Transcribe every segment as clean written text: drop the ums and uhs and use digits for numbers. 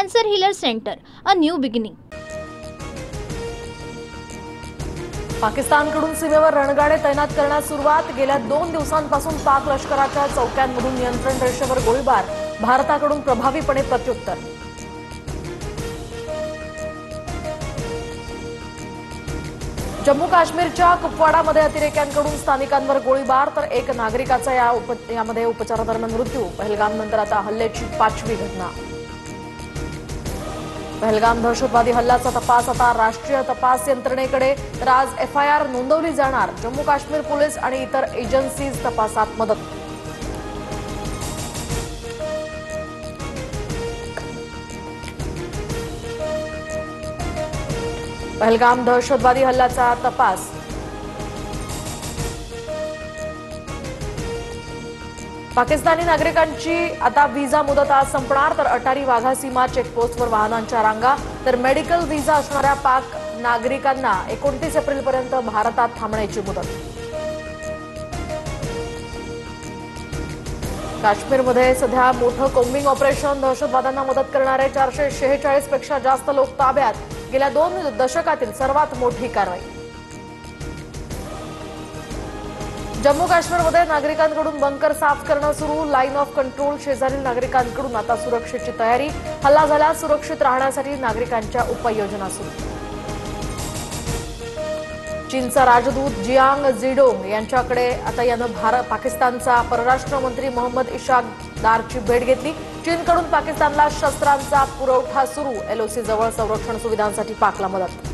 Cancer Healer Center, a new beginning. पाकिस्तानकडून सीमेवर रणगाडे तैनात करण्यास सुरुवात। गेल्या 2 दिवसांपासून पाक लष्कराच्या चौक्यांमधून नियंत्रण रेषेवर गोळीबार। भारताकडून प्रभावीपणे प्रत्युत्तर। जम्मू काश्मीरच्या कुपवाडामध्ये अतिरेक्यांकडून स्थानिकांवर गोळीबार तर एक नागरिकाचा यामध्ये उपचारादरम्यान मृत्यू। पहलगामनंतर आता हल्ल्याची 5वी घटना। पहलगाम दहशतवादी हल्ल्याचा तपास आता राष्ट्रीय तपास यंत्रणेकडे, तर आज FIR नोंदवली जाणार। जम्मू काश्मीर पोलीस आणि इतर एजन्सीज तपासात मदत। पहलगाम दहशतवादी हल्ल्याचा तपास। पाकिस्तानी नागरिकांची आता व्हिसा मुदत आज संपणार, तर अटारी वाघा सीमा चेकपोस्टवर वाहनांच्या रांगा। तर मेडिकल व्हिसा असणाऱ्या पाक नागरिकांना 29 एप्रिलपर्यंत भारतात थांबण्याची मुदत। काश्मीरमध्ये सध्या मोठं कोम्बिंग ऑपरेशन। दहशतवाद्यांना मदत करणारे 446 पेक्षा जास्त लोक ताब्यात। गेल्या 2 दशकातील सर्वात मोठी कारवाई। जम्मू काश्मीरमध्ये नागरिकांकडून बंकर साफ करणं सुरू। लाईन ऑफ कंट्रोल शेजारील नागरिकांकडून आता सुरक्षेची तयारी। हल्ला झाल्यास सुरक्षित राहण्यासाठी नागरिकांच्या उपाययोजना सुरू। चीनचा राजदूत जियांग झिडोंग यांच्याकडे आता यानं पाकिस्तानचा परराष्ट्र मंत्री मोहम्मद इशाकदारची भेट घेतली। चीनकडून पाकिस्तानला शस्त्रांचा पुरवठा सुरू। LOC जवळ संरक्षण सुविधांसाठी पाकला मदत।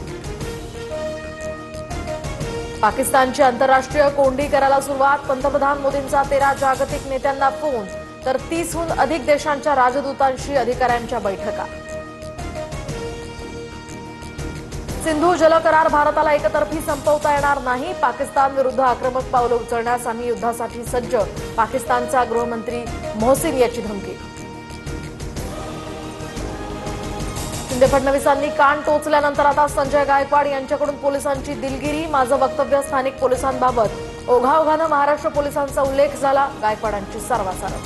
पाकिस्तानची आंतरराष्ट्रीय कोंडी करायला सुरुवात। पंतप्रधान मोदींचा 13 जागतिक नेत्यांना फोन, तर 30हून अधिक देशांच्या राजदूतांशी अधिकाऱ्यांच्या बैठका। सिंधू जल करार भारताला एकतर्फी संपवता येणार नाही। पाकिस्तान विरुद्ध आक्रमक पावलं उचलण्यास आम्ही युद्धासाठी सज्ज। पाकिस्तानचा गृहमंत्री मोहसिन याची धमकी। शिंदे फडणवीसांनी कान टोचल्यानंतर आता संजय गायकवाड यांच्याकडून पोलिसांची दिलगिरी। माझं वक्तव्य स्थानिक पोलिसांबाबत ओघाओघानं महाराष्ट्र पोलिसांचा उल्लेख झाला। गायकवाडांची सारवासारव।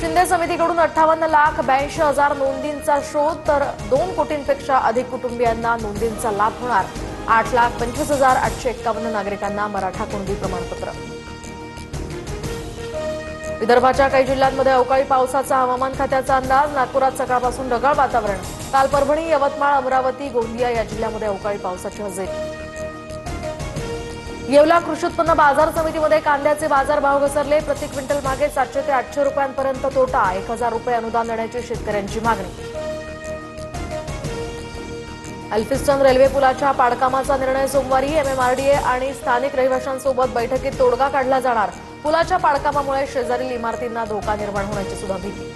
शिंदे समितीकडून 58,82,000 नोंदींचा शोध, तर 2 कोटींपेक्षा अधिक कुटुंबियांना नोंदींचा लाभ होणार। 8,25,851 नागरिकांना मराठा कुणबी प्रमाणपत्र। विदर्भाच्या काही जिल्ह्यांमध्ये अवकाळी पावसाचा हवामान खात्याचा अंदाज। नागपुरात सकाळपासून ढगाळ वातावरण। काल परभणी, यवतमाळ, अमरावती, गोंदिया या जिल्ह्यामध्ये अवकाळी पावसाची हजेरी। येवला कृषी उत्पन्न बाजार समितीमध्ये कांद्याचे बाजारभाव घसरले। प्रति क्विंटल मागे 700 ते 800 रुपयांपर्यंत तोटा। 1,000 रुपये अनुदान देण्याची शेतकऱ्यांची मागणी। एल्फिस्टन रेल्वे पुलाच्या पाडकामाचा निर्णय सोमवारी। MMRDA आणि स्थानिक रहिवाशांसोबत बैठकीत तोडगा काढला जाणार। पुलाच्या पाडकामामुळे शेजारील इमारतींना धोका निर्माण होण्याची सुद्धा भीती।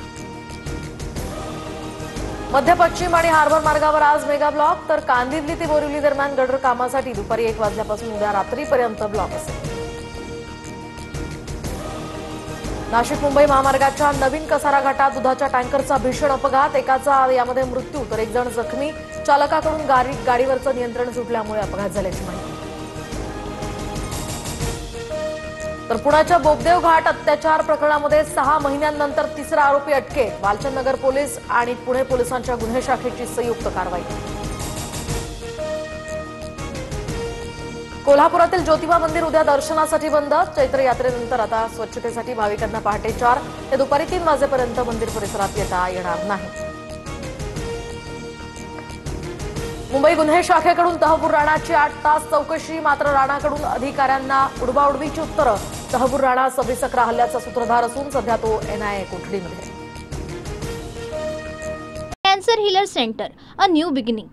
मध्य पश्चिम आणि हार्बर मार्गावर आज मेगा ब्लॉक, तर कांदिवली ते बोरिवली दरम्यान गटर कामासाठी दुपारी 1 वाजल्यापासून उद्या रात्रीपर्यंत ब्लॉक असेल। नाशिक मुंबई महामार्गाच्या नवीन कसारा घाटात दुधाच्या टँकरचा भीषण अपघात। एकाचा यामध्ये मृत्यू, तर 1 जण जखमी। चालकाकडून गाडीवरचं नियंत्रण सुटल्यामुळे अपघात झाल्याची माहिती। तर पुण्याच्या बोबदेव घाट अत्याचार प्रकरणामध्ये 6 महिन्यांनंतर 3रा आरोपी अटकेत। वालचंद नगर पोलीस आणि पुणे पोलिसांच्या गुन्हे शाखेची संयुक्त कारवाई। कोल्हापुरातील ज्योतिबा मंदिर उद्या दर्शनासाठी बंद। चैत्र यात्रेनंतर आता स्वच्छतेसाठी भाविकांना पहाटे 4 ते दुपारी 3 वाजेपर्यंत मंदिर परिसरात येता येणार नाही। मुंबई गुन्हे शाखेकडून तहबूर राणाची 8 तास चौकशी, मात्र राणाकडून अधिकाऱ्यांना उडवाउडवीची उत्तरं। तहबूर राणा 26/11 हल्ल्याचा सूत्रधार असून सध्या तो NIA कोठडीमध्ये। Cancer Healer Center, a new beginning.